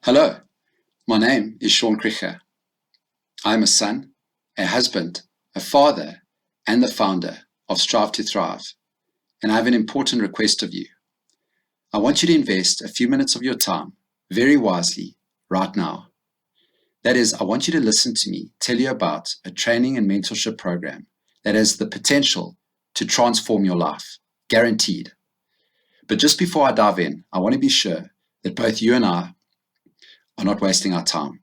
Hello, my name is Krige. I am a son, a husband, a father, and the founder of Strive2Thrive, and I have an important request of you. I want you to invest a few minutes of your time very wisely right now. That is, I want you to listen to me tell you about a training and mentorship program that has the potential to transform your life, guaranteed. But just before I dive in, I want to be sure that both you and I are not wasting our time.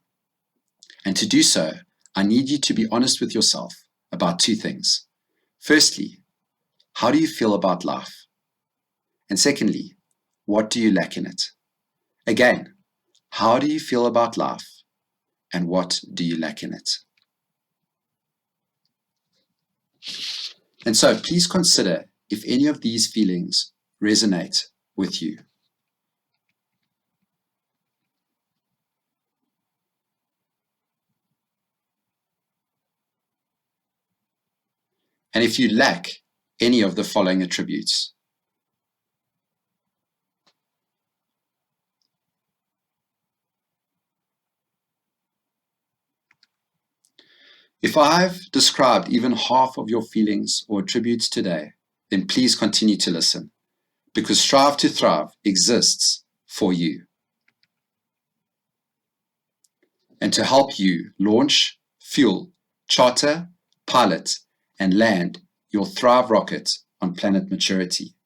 And to do so, I need you to be honest with yourself about two things. Firstly, how do you feel about life? And secondly, what do you lack in it? Again, how do you feel about life? And what do you lack in it? And so please consider if any of these feelings resonate with you. And if you lack any of the following attributes. If I've described even half of your feelings or attributes today, then please continue to listen, because Strive2Thrive exists for you. And to help you launch, fuel, charter, pilot, and land your Thrive rocket on planet maturity.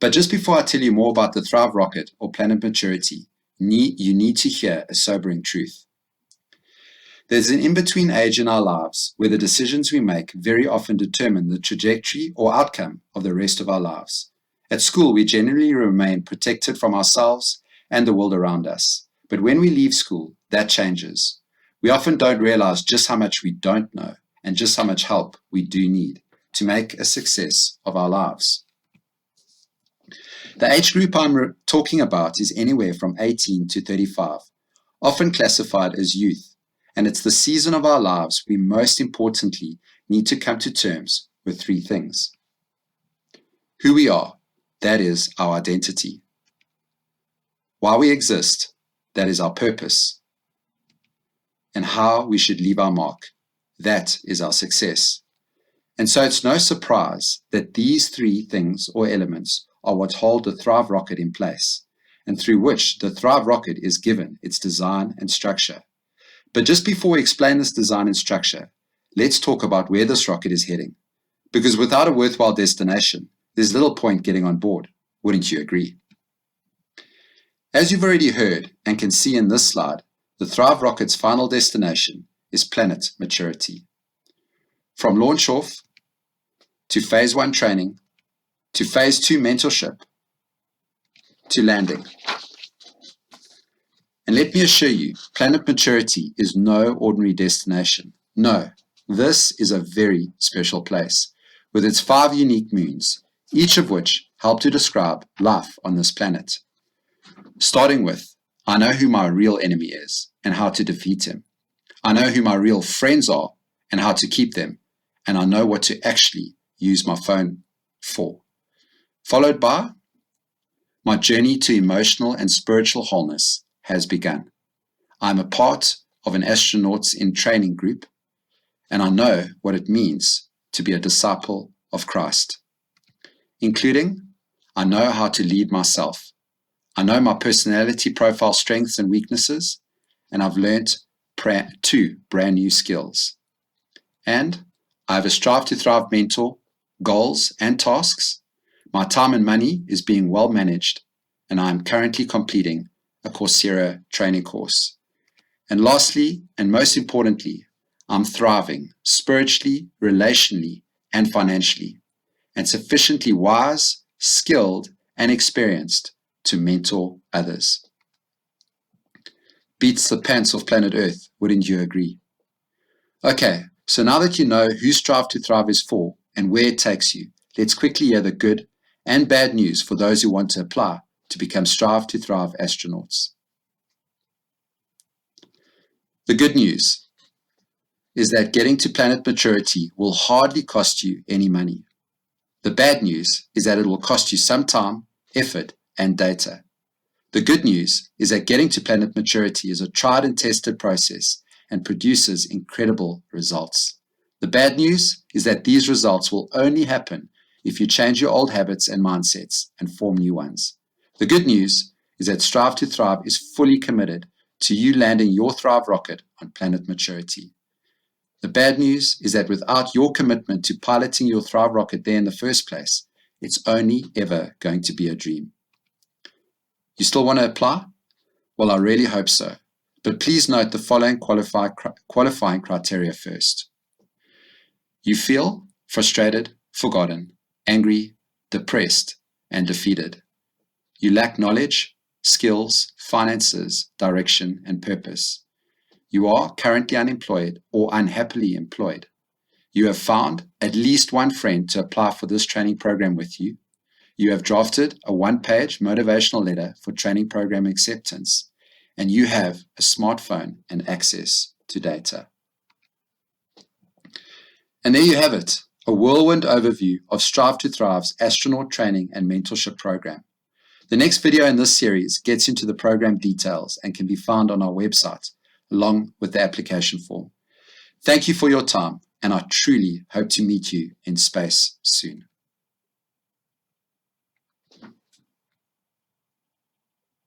But just before I tell you more about the Thrive rocket or planet maturity, you need to hear a sobering truth. There's an in-between age in our lives where the decisions we make very often determine the trajectory or outcome of the rest of our lives. At school, we generally remain protected from ourselves and the world around us. But when we leave school, that changes. We often don't realize just how much we don't know and just how much help we do need to make a success of our lives. The age group I'm talking about is anywhere from 18 to 35, often classified as youth, and it's the season of our lives we most importantly need to come to terms with three things. Who we are, that is our identity. Why we exist, that is our purpose. And how we should leave our mark, that is our success. And so it's no surprise that these three things or elements are what hold the Thrive rocket in place, and through which the Thrive rocket is given its design and structure. But just before we explain this design and structure, let's talk about where this rocket is heading. Because without a worthwhile destination, there's little point getting on board. Wouldn't you agree? As you've already heard and can see in this slide, the Thrive rocket's final destination is planet maturity. From launch off to phase 1 training, to phase 2 mentorship, to landing. And let me assure you, planet maturity is no ordinary destination. No, this is a very special place with its 5 unique moons, each of which help to describe life on this planet. Starting with, I know who my real enemy is and how to defeat him. I know who my real friends are and how to keep them. And I know what to actually use my phone for. Followed by, my journey to emotional and spiritual wholeness has begun. I'm a part of an astronauts in training group, and I know what it means to be a disciple of Christ, including I know how to lead myself. I know my personality profile strengths and weaknesses, and I've learned 2 brand new skills. And I have a Strive2Thrive mentor, goals and tasks. My time and money is being well managed, and I am currently completing a Coursera training course. And lastly, and most importantly, I'm thriving spiritually, relationally, and financially, and sufficiently wise, skilled, and experienced to mentor others. Beats the pants off planet Earth, wouldn't you agree? Okay, so now that you know who Strive2Thrive is for and where it takes you, let's quickly hear the good and bad news for those who want to apply to become Strive2Thrive astronauts. The good news is that getting to planet maturity will hardly cost you any money. The bad news is that it will cost you some time, effort, and data. The good news is that getting to planet maturity is a tried and tested process and produces incredible results. The bad news is that these results will only happen if you change your old habits and mindsets and form new ones. The good news is that Strive to Thrive is fully committed to you landing your Thrive rocket on planet maturity. The bad news is that without your commitment to piloting your Thrive rocket there in the first place, it's only ever going to be a dream. You still want to apply? Well, I really hope so. But please note the following qualifying criteria first. You feel frustrated, forgotten, angry, depressed, and defeated. You lack knowledge, skills, finances, direction, and purpose. You are currently unemployed or unhappily employed. You have found at least one friend to apply for this training program with you. You have drafted a one-page motivational letter for training program acceptance, and you have a smartphone and access to data. And there you have it, a whirlwind overview of Strive to Thrive's astronaut training and mentorship program. The next video in this series gets into the program details and can be found on our website, along with the application form. Thank you for your time, and I truly hope to meet you in space soon.